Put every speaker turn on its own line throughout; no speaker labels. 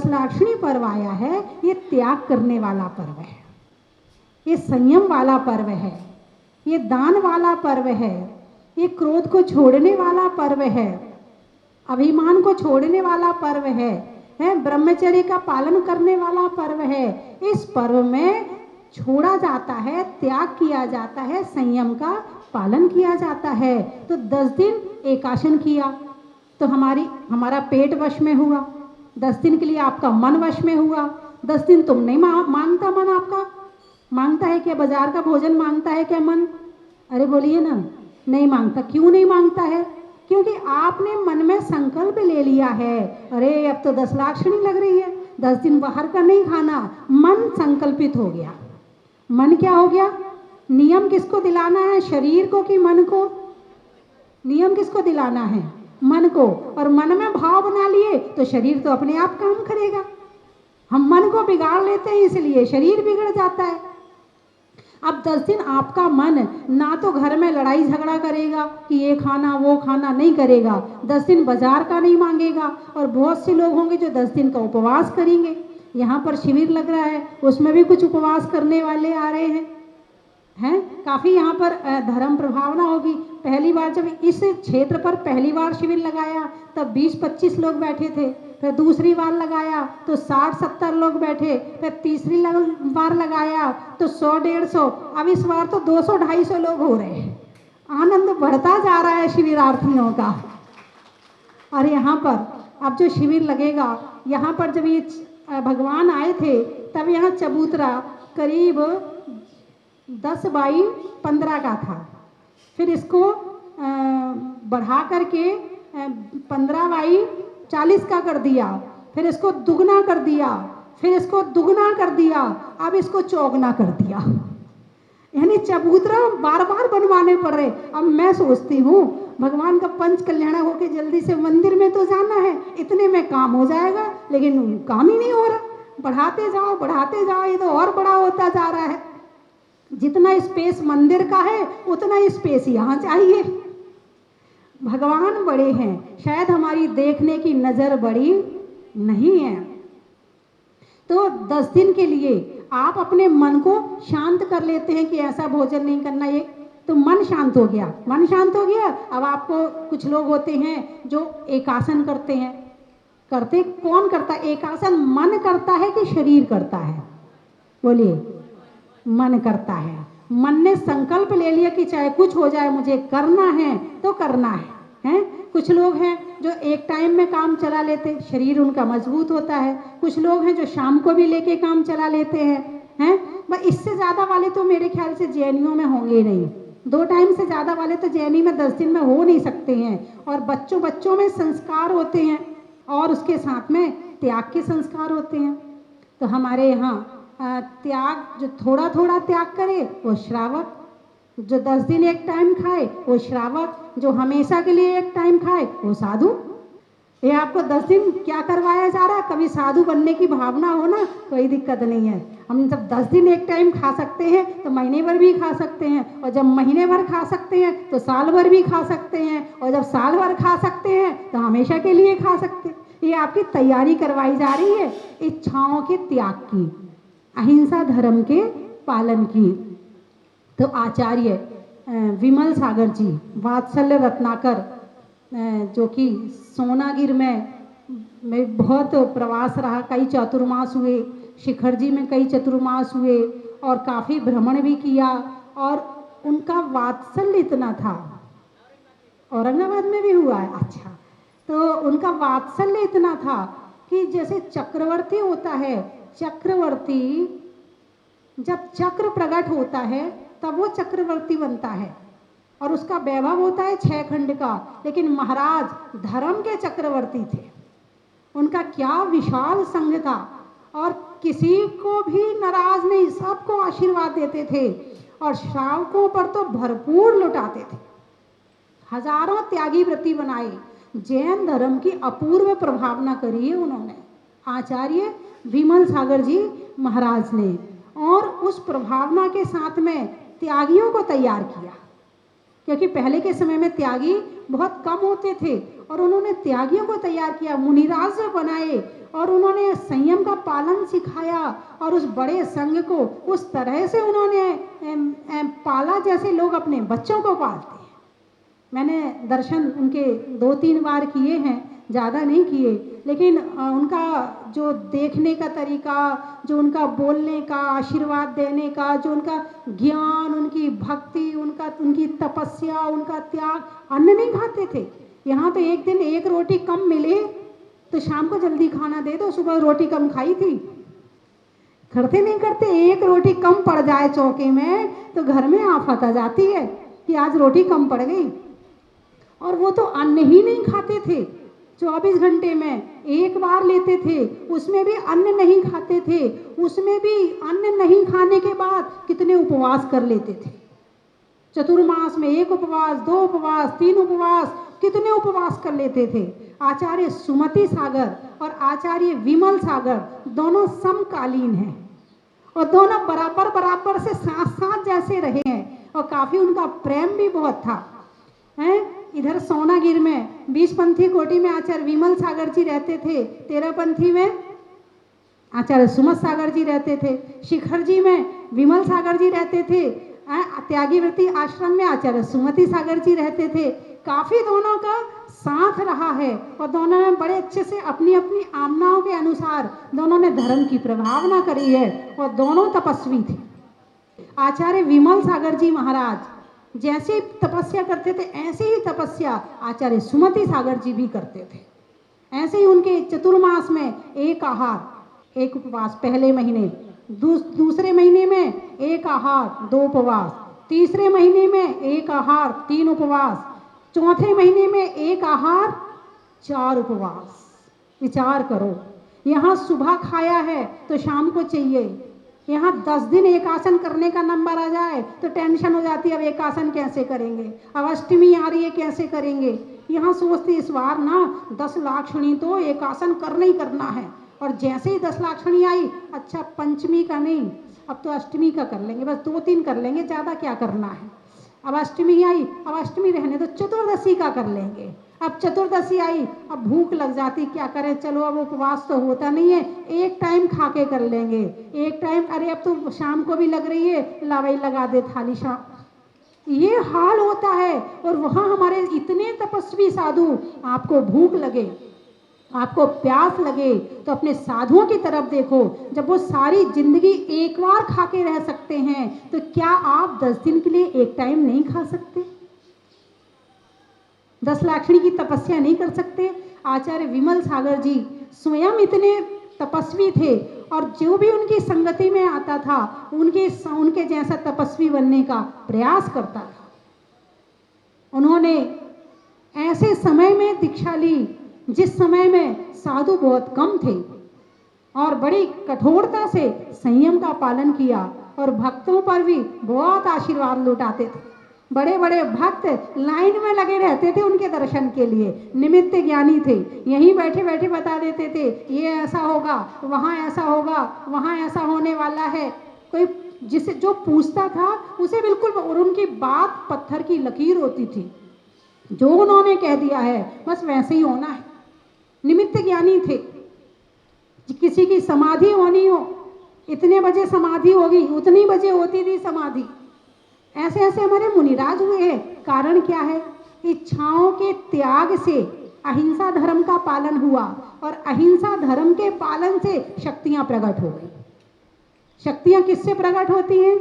दशलाक्षणी पर्व आया है, ये त्याग करने वाला पर्व है, ये संयम वाला पर्व है, ये दान वाला पर्व है, ये क्रोध को छोड़ने वाला पर्व है, अभिमान को छोड़ने वाला पर्व है, ब्रह्मचर्य का पालन करने वाला पर्व है। इस पर्व में छोड़ा जाता है, त्याग किया जाता है, संयम का पालन किया जाता है। तो 10 दिन एकासन किया तो हमारा पेट वश में हुआ, 10 दिन के लिए आपका मन वश में हुआ। 10 दिन तुम नहीं मांगता, मन आपका मांगता है क्या? बाजार का भोजन मांगता है क्या मन? अरे बोलिए ना, नहीं मांगता। क्यों नहीं मांगता है? क्योंकि आपने मन में संकल्प ले लिया है, अरे अब तो दशलाक्षणी लग रही है, 10 दिन बाहर का नहीं खाना। मन संकल्पित हो गया। मन क्या हो गया? नियम किसको दिलाना है, शरीर को कि मन को? नियम किसको दिलाना है? मन को। और मन में भाव बना लिए तो शरीर तो अपने आप काम करेगा। हम मन को बिगाड़ लेते हैं, इसलिए शरीर बिगड़ जाता है। अब 10 दिन आपका मन ना तो घर में लड़ाई झगड़ा करेगा कि ये खाना वो खाना, नहीं करेगा। 10 दिन बाजार का नहीं मांगेगा। और बहुत से लोग होंगे जो 10 दिन का उपवास करेंगे। यहाँ पर शिविर लग रहा है, उसमें भी कुछ उपवास करने वाले आ रहे हैं काफ़ी। यहाँ पर धर्म प्रभावना होगी। पहली बार जब इस क्षेत्र पर पहली बार शिविर लगाया तब 20-25 लोग बैठे थे, फिर दूसरी बार लगाया तो 60-70 लोग बैठे, फिर तीसरी बार लगाया तो 100-150, अब इस बार तो 200-250 लोग हो रहे हैं। आनंद बढ़ता जा रहा है शिविरार्थियों का। और यहाँ पर अब जो शिविर लगेगा, यहाँ पर जब ये भगवान आए थे तब यहाँ चबूतरा करीब 10 बाई 15 का था, फिर इसको बढ़ा करके 15 बाई 40 का कर दिया, फिर इसको दुगना कर दिया, फिर इसको दुगना कर दिया, अब इसको चौगुना कर दिया। यानी चबूतरा बार बार बनवाने पड़ रहे। अब मैं सोचती हूँ भगवान का पंच कल्याण होके जल्दी से मंदिर में तो जाना है, इतने में काम हो जाएगा, लेकिन काम ही नहीं हो रहा। बढ़ाते जाओ, ये तो और बड़ा होता जा रहा है। जितना स्पेस मंदिर का है उतना स्पेस यहाँ चाहिए। भगवान बड़े हैं, शायद हमारी देखने की नज़र बड़ी नहीं है। तो 10 दिन के लिए आप अपने मन को शांत कर लेते हैं कि ऐसा भोजन नहीं करना, ये तो मन शांत हो गया। मन शांत हो गया। अब आपको कुछ लोग होते हैं जो एकासन करते हैं। करते कौन करता है एकासन? मन करता है कि शरीर करता है? बोलिए। मन करता है। मन ने संकल्प ले लिया कि चाहे कुछ हो जाए मुझे करना है तो करना है। कुछ लोग हैं जो एक टाइम में काम चला लेते, शरीर उनका मजबूत होता है। कुछ लोग हैं जो शाम को भी लेके काम चला लेते हैं बस इससे ज़्यादा वाले तो मेरे ख्याल से जैनियों में होंगे नहीं। 2 टाइम से ज़्यादा वाले तो जैनी में 10 दिन में हो नहीं सकते हैं। और बच्चों में संस्कार होते हैं और उसके साथ में त्याग के संस्कार होते हैं। तो हमारे यहाँ त्याग, जो थोड़ा थोड़ा त्याग करे वो श्रावक, जो 10 दिन एक टाइम खाए वो श्रावक, जो हमेशा के लिए एक टाइम खाए वो साधु। ये आपको 10 दिन क्या करवाया जा रहा है? कभी साधु बनने की भावना हो ना, कोई दिक्कत नहीं है। हम जब 10 दिन एक टाइम खा सकते हैं तो महीने भर भी खा सकते हैं, और जब महीने भर खा सकते हैं तो साल भर भी खा सकते हैं, और जब साल भर खा सकते हैं तो हमेशा के लिए खा सकते हैं। ये आपकी तैयारी करवाई जा रही है इच्छाओं के त्याग की, अहिंसा धर्म के पालन की। तो आचार्य विमल सागर जी, वात्सल्य रत्नाकर, जो कि सोनागिर में बहुत प्रवास रहा, कई चतुर्मास हुए, शिखर जी में कई चतुर्मास हुए और काफ़ी भ्रमण भी किया। और उनका वात्सल्य इतना था, औरंगाबाद में भी हुआ है। अच्छा, तो उनका वात्सल्य इतना था कि जैसे चक्रवर्ती होता है, चक्रवर्ती जब चक्र प्रकट होता है तब वो चक्रवर्ती बनता है और उसका वैभव होता है 6 खंड का। लेकिन महाराज धर्म के चक्रवर्ती थे। उनका क्या विशाल संघ था और किसी को भी नाराज नहीं, सबको आशीर्वाद देते थे और श्रावकों पर तो भरपूर लुटाते थे। हजारों त्यागी व्रती बनाए। जैन धर्म की अपूर्व प्रभावना करी है उन्होंने, आचार्य विमल सागर जी महाराज ने। और उस प्रभावना के साथ में त्यागियों को तैयार किया क्योंकि पहले के समय में त्यागी बहुत कम होते थे और उन्होंने त्यागियों को तैयार किया, मुनिराज बनाए और उन्होंने संयम का पालन सिखाया और उस बड़े संघ को उस तरह से उन्होंने पाला जैसे लोग अपने बच्चों को पालते हैं। मैंने दर्शन उनके 2-3 बार किए हैं, ज़्यादा नहीं किए, लेकिन उनका जो देखने का तरीका, जो उनका बोलने का, आशीर्वाद देने का, जो उनका ज्ञान, उनकी भक्ति, उनकी तपस्या, उनका त्याग, अन्न नहीं खाते थे। यहाँ तो एक दिन एक रोटी कम मिले तो शाम को जल्दी खाना दे दो, सुबह रोटी कम खाई थी। करते नहीं करते, एक रोटी कम पड़ जाए चौके में तो घर में आफत आ जाती है कि आज रोटी कम पड़ गई। और वो तो अन्न ही नहीं खाते थे, 24 घंटे में एक बार लेते थे, उसमें भी अन्न नहीं खाते थे, उसमें भी अन्न नहीं खाने के बाद कितने उपवास कर लेते थे। चतुर्मास में 1 उपवास, 2 उपवास, 3 उपवास, कितने उपवास कर लेते थे। आचार्य सुमति सागर और आचार्य विमल सागर दोनों समकालीन हैं और दोनों बराबर बराबर से साथ साथ जैसे रहे हैं और काफी उनका प्रेम भी बहुत था। हैं, इधर सोनागिर में 20 पंथी कोटि में आचार्य विमल सागर जी रहते थे, 13 पंथी में आचार्य सुमत सागर जी रहते थे, शिखर जी में विमल सागर जी रहते थे, त्यागीव्रती आश्रम में आचार्य सुमति सागर जी रहते थे। काफी दोनों का साथ रहा है और दोनों ने बड़े अच्छे से अपनी अपनी आमनाओं के अनुसार दोनों ने धर्म की प्रभावना करी है और दोनों तपस्वी थे। आचार्य विमल सागर जी महाराज जैसे तपस्या करते थे ऐसे ही तपस्या आचार्य सुमति सागर जी भी करते थे। ऐसे ही उनके चतुर्मास में 1 आहार 1 उपवास पहले महीने, दूसरे महीने में 1 आहार 2 उपवास, तीसरे महीने में 1 आहार 3 उपवास, चौथे महीने में 1 आहार 4 उपवास। विचार करो, यहाँ सुबह खाया है तो शाम को चाहिए। यहाँ 10 दिन एक आसन करने का नंबर आ जाए तो टेंशन हो जाती है, अब एक आसन कैसे करेंगे, अब अष्टमी आ रही है कैसे करेंगे। यहाँ सोचते इस बार ना 10 लाक्षणी तो एक आसन करना ही करना है, और जैसे ही 10 लाक्षणी आई, अच्छा पंचमी का नहीं, अब तो अष्टमी का कर लेंगे, बस 2-3 कर लेंगे, ज़्यादा क्या करना है। अब अष्टमी आई, अब अष्टमी रहने तो चतुर्दशी का कर लेंगे। अब चतुर्दशी आई, अब भूख लग जाती, क्या करें, चलो अब उपवास तो होता नहीं है, एक टाइम खा के कर लेंगे, एक टाइम, अरे अब तो शाम को भी लग रही है, लावई लगा दे थाली शाम। ये हाल होता है। और वहाँ हमारे इतने तपस्वी साधु, आपको भूख लगे, आपको प्यास लगे तो अपने साधुओं की तरफ देखो, जब वो सारी जिंदगी एक बार खा के रह सकते हैं तो क्या आप 10 दिन के लिए एक टाइम नहीं खा सकते? 10 लाक्षणी की तपस्या नहीं कर सकते? आचार्य विमल सागर जी स्वयं इतने तपस्वी थे और जो भी उनकी संगति में आता था उनके जैसा तपस्वी बनने का प्रयास करता था। उन्होंने ऐसे समय में दीक्षा ली जिस समय में साधु बहुत कम थे और बड़ी कठोरता से संयम का पालन किया और भक्तों पर भी बहुत आशीर्वाद लुटाते थे। बड़े बड़े भक्त लाइन में लगे रहते थे उनके दर्शन के लिए, निमित्त ज्ञानी थे, यहीं बैठे बैठे बता देते थे ये ऐसा होगा, वहाँ ऐसा होगा, वहाँ ऐसा होने वाला है। कोई जिसे जो पूछता था उसे बिल्कुल, और उनकी बात पत्थर की लकीर होती थी, जो उन्होंने कह दिया है बस वैसे ही होना है। निमित्त ज्ञानी थे। किसी की समाधि होनी हो, इतने बजे समाधि होगी, उतनी बजे होती थी समाधि। ऐसे ऐसे हमारे मुनिराज हुए हैं। कारण क्या है? इच्छाओं के त्याग से अहिंसा धर्म का पालन हुआ और अहिंसा धर्म के पालन से शक्तियां प्रकट हो गई। शक्तियां किससे प्रकट होती हैं?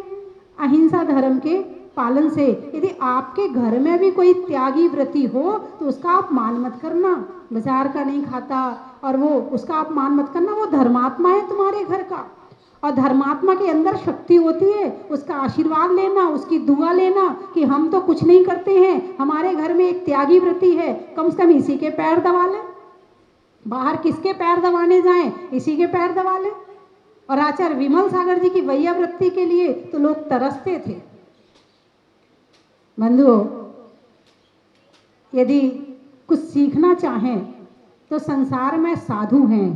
अहिंसा धर्म के पालन से। यदि आपके घर में भी कोई त्यागी व्रती हो तो उसका आप मान मत करना, बाजार का नहीं खाता और वो उसका आप मान मत करना, वो धर्मात्मा है तुम्हारे घर का। और धर्मात्मा के अंदर शक्ति होती है, उसका आशीर्वाद लेना, उसकी दुआ लेना कि हम तो कुछ नहीं करते हैं, हमारे घर में एक त्यागी व्रती है, कम से कम इसी के पैर दबा लें। बाहर किसके पैर दबाने जाएं, इसी के पैर दबा लें। और आचार्य विमल सागर जी की वैया वृत्ति के लिए तो लोग तरसते थे। बंधुओं, यदि कुछ सीखना चाहें तो संसार में साधु हैं,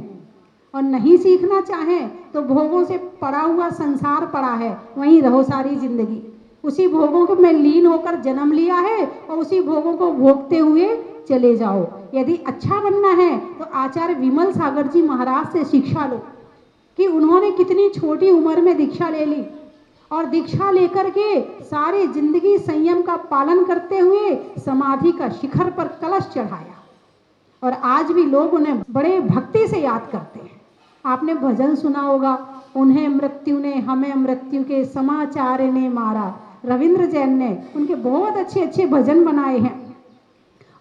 और नहीं सीखना चाहें तो भोगों से पड़ा हुआ संसार पड़ा है, वहीं रहो सारी जिंदगी। उसी भोगों को में लीन होकर जन्म लिया है और उसी भोगों को भोगते हुए चले जाओ। यदि अच्छा बनना है तो आचार्य विमल सागर जी महाराज से शिक्षा लो कि उन्होंने कितनी छोटी उम्र में दीक्षा ले ली और दीक्षा लेकर के सारी जिंदगी संयम का पालन करते हुए समाधि का शिखर पर कलश चढ़ाया और आज भी लोग उन्हें बड़े भक्ति से याद करते हैं। आपने भजन सुना होगा, उन्हें मृत्यु ने हमें मृत्यु के समाचार ने मारा। रविंद्र जैन ने उनके बहुत अच्छे अच्छे भजन बनाए हैं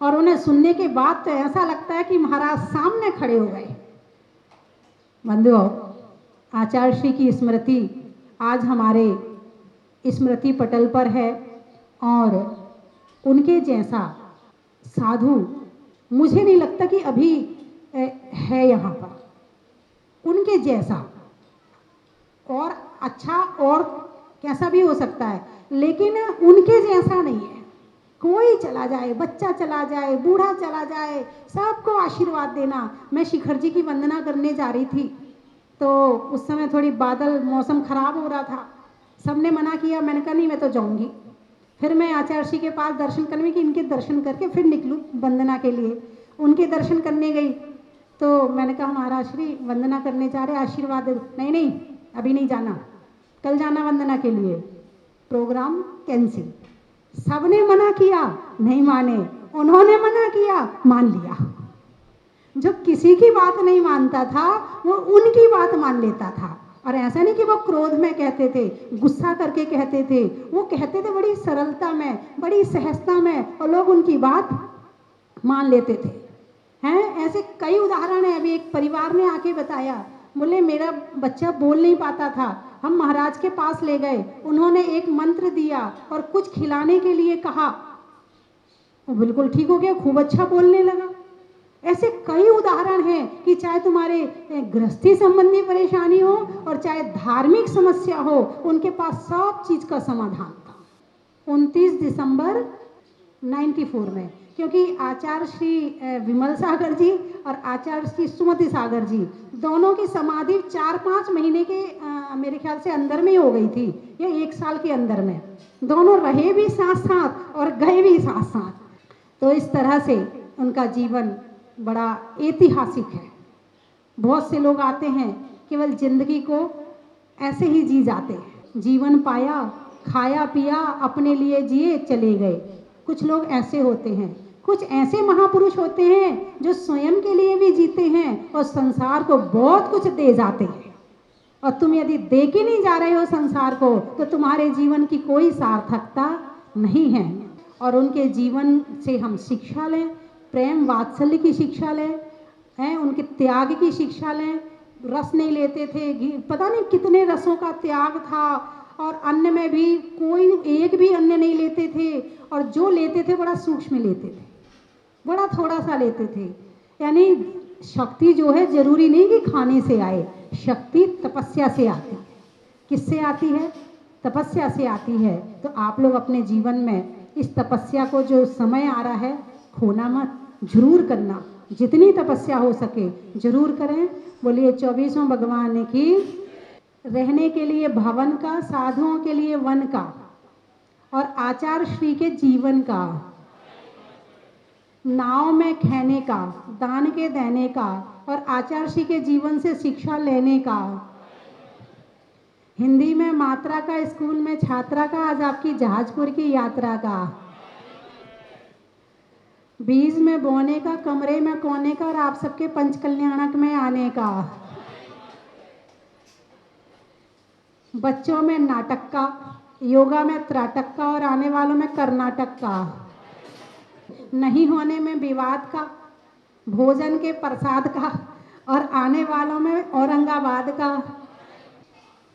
और उन्हें सुनने के बाद तो ऐसा लगता है कि महाराज सामने खड़े हो गए। बंधुओं, आचार्य श्री की स्मृति आज हमारे स्मृति पटल पर है और उनके जैसा साधु मुझे नहीं लगता कि अभी है यहाँ पर। उनके जैसा और अच्छा और कैसा भी हो सकता है, लेकिन उनके जैसा नहीं है। कोई चला जाए, बच्चा चला जाए, बूढ़ा चला जाए, सबको आशीर्वाद देना। मैं शिखर जी की वंदना करने जा रही थी तो उस समय थोड़ी बादल, मौसम खराब हो रहा था, सबने मना किया। मैंने कहा नहीं, मैं तो जाऊंगी। फिर मैं आचार्य जी के पास दर्शन करने की, इनके दर्शन करके फिर निकलूँ वंदना के लिए। उनके दर्शन करने गई तो मैंने कहा महाराज श्री वंदना करने जा रहे, आशीर्वाद दे। नहीं नहीं, अभी नहीं जाना, कल जाना वंदना के लिए। Program cancel. सबने मना किया, नहीं माने। उन्होंने मना किया, मान लिया। जो किसी की बात नहीं मानता था वो उनकी बात मान लेता था। और ऐसा नहीं कि वो क्रोध में कहते थे, गुस्सा करके कहते थे, वो कहते थे बड़ी सरलता में, बड़ी सहजता में, और लोग उनकी बात मान लेते थे। हैं ऐसे कई उदाहरण है। अभी एक परिवार ने आके बताया, बोले मेरा बच्चा बोल नहीं पाता था, हम महाराज के पास ले गए, उन्होंने एक मंत्र दिया और कुछ खिलाने के लिए कहा, वो बिल्कुल ठीक हो गया, खूब अच्छा बोलने लगा। ऐसे कई उदाहरण हैं कि चाहे तुम्हारे गृहस्थी संबंधी परेशानी हो और चाहे धार्मिक समस्या हो, उनके पास सब चीज का समाधान था। 29 दिसंबर 94 में, क्योंकि आचार्य श्री विमल सागर जी और आचार्य श्री सुमति सागर जी दोनों की समाधि 4-5 महीने के मेरे ख्याल से अंदर में हो गई थी, या 1 साल के अंदर में। दोनों रहे भी साथ साथ और गए भी साथ साथ। तो इस तरह से उनका जीवन बड़ा ऐतिहासिक है। बहुत से लोग आते हैं केवल जिंदगी को ऐसे ही जी जाते हैं, जीवन पाया, खाया पिया, अपने लिए जिए, चले गए। कुछ लोग ऐसे होते हैं। कुछ ऐसे महापुरुष होते हैं जो स्वयं के लिए भी जीते हैं और संसार को बहुत कुछ दे जाते हैं। और तुम यदि दे के नहीं जा रहे हो संसार को, तो तुम्हारे जीवन की कोई सार्थकता नहीं है। और उनके जीवन से हम शिक्षा लें, प्रेम वात्सल्य की शिक्षा लें, हैं उनके त्याग की शिक्षा लें। रस नहीं लेते थे, पता नहीं कितने रसों का त्याग था। और अन्न में भी कोई एक भी अन्न नहीं लेते थे, और जो लेते थे बड़ा सूक्ष्म लेते थे, बड़ा थोड़ा सा लेते थे। यानी शक्ति जो है जरूरी नहीं कि खाने से आए, शक्ति तपस्या से आती है। किससे आती है? तपस्या से आती है। तो आप लोग अपने जीवन में इस तपस्या को, जो समय आ रहा है, खोना मत, जरूर करना। जितनी तपस्या हो सके जरूर करें। बोलिए 24वें भगवान की। रहने के लिए भवन का, साधुओं के लिए वन का, और आचार्य श्री के जीवन का, नाव में खेने का, दान के देने का, और आचार्य श्री के जीवन से शिक्षा लेने का। हिंदी में मात्रा का, स्कूल में छात्रा का, आज आपकी जहाजपुर की यात्रा का। बीज में बोने का, कमरे में कोने का, और आप सबके पंचकल्याणक में आने का। बच्चों में नाटक का, योगा में त्राटक का, और आने वालों में कर्नाटक का। नहीं होने में विवाद का, भोजन के प्रसाद का, और आने वालों में औरंगाबाद का।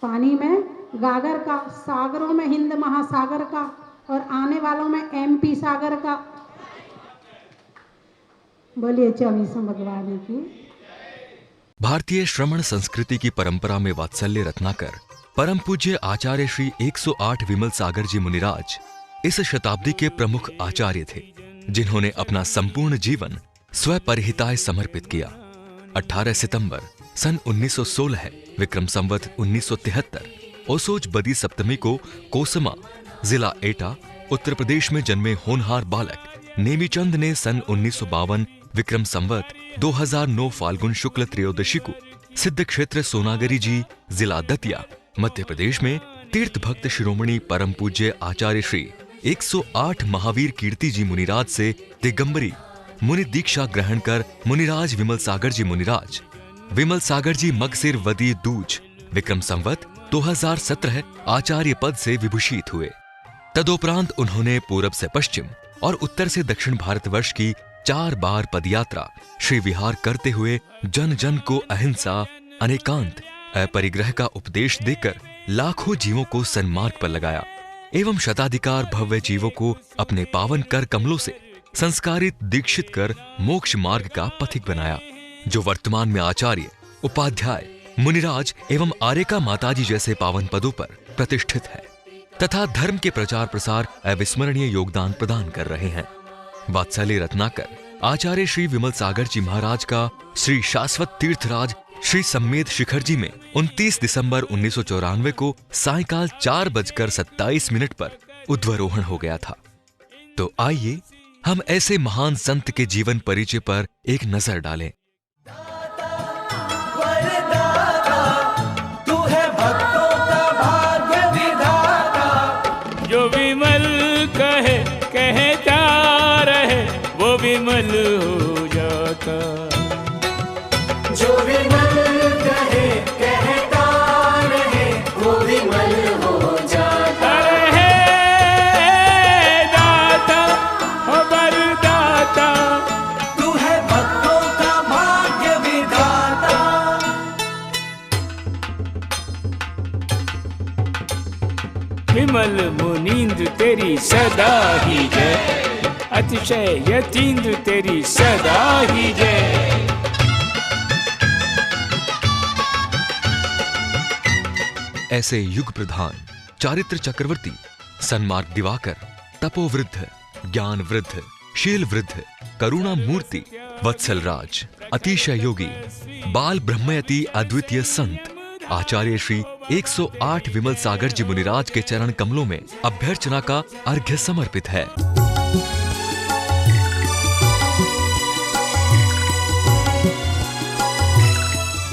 पानी में गागर का, सागरों में हिंद महासागर का, और आने वालों में MP सागर का। बोलिए 24वें भगवान की।
भारतीय श्रमण संस्कृति की परंपरा में वात्सल्य रत्नाकर परम पूज्य आचार्य श्री 108 विमल सागर जी मुनिराज इस शताब्दी के प्रमुख आचार्य थे, जिन्होंने अपना संपूर्ण जीवन स्वपरहिताय समर्पित किया। 18 सितंबर सन 1916 विक्रम संवत 1973 ओसोज बदी सप्तमी को कोसमा जिला एटा उत्तर प्रदेश में जन्मे होनहार बालक नेमीचंद ने सन 1952 विक्रम संवत 2009 फाल्गुन शुक्ल त्रयोदशी को सिद्ध क्षेत्र सोनागरी जी जिला दतिया मध्य प्रदेश में तीर्थ भक्त शिरोमणि परम पूज्य आचार्य श्री 108 महावीर कीर्ति जी मुनिराज से दिगंबरी मुनि दीक्षा ग्रहण कर मुनिराज विमल सागर जी मगसिर वदी दूज विक्रम संवत 2017 आचार्य पद से विभूषित हुए। तदोपरांत उन्होंने पूरब से पश्चिम और उत्तर से दक्षिण भारतवर्ष की 4 बार पदयात्रा श्री विहार करते हुए जन जन को अहिंसा अनेकांत अपरिग्रह का उपदेश देकर लाखों जीवों को सन्मार्ग पर लगाया एवं शताधिकार भव्य जीवों को अपने पावन कर कमलों से संस्कारित दीक्षित कर मोक्ष मार्ग का पथिक बनाया, जो वर्तमान में आचार्य उपाध्याय मुनिराज एवं आर्यका माताजी जैसे पावन पदों पर प्रतिष्ठित है तथा धर्म के प्रचार प्रसार अविस्मरणीय योगदान प्रदान कर रहे हैं। वात्सल्य रत्नाकर आचार्य श्री विमल सागर जी महाराज का श्री शाश्वत तीर्थराज श्री सम्मेद शिखर जी में 29 दिसंबर 1994 को सायंकाल 4:27 पर उध्वरोहण हो गया था। तो आइए हम ऐसे महान संत के जीवन परिचय पर एक नजर डालें।
जो विमल कहे कहता रहे वो विमल हो जाता,
जो विमल कहे कहता रहे वो विमल हो जाता।
अरे दाता हो बरदाता,
तू है भक्तों का भाग्य विधाता।
विमल मुनींद्र तेरी सदा ही जय, अतिशय यतीन्द्र तेरी सदा ही जय।
ऐसे युग प्रधान चारित्र चक्रवर्ती सन्मार्ग दिवाकर तपोवृद्ध ज्ञान वृद्ध शील वृद्ध करुणा मूर्ति वत्सल राज अतिशय योगी बाल ब्रह्मयति अद्वितीय संत आचार्य श्री 108 विमल सागर जी मुनिराज के चरण कमलों में अभ्यर्चना का अर्घ्य समर्पित है।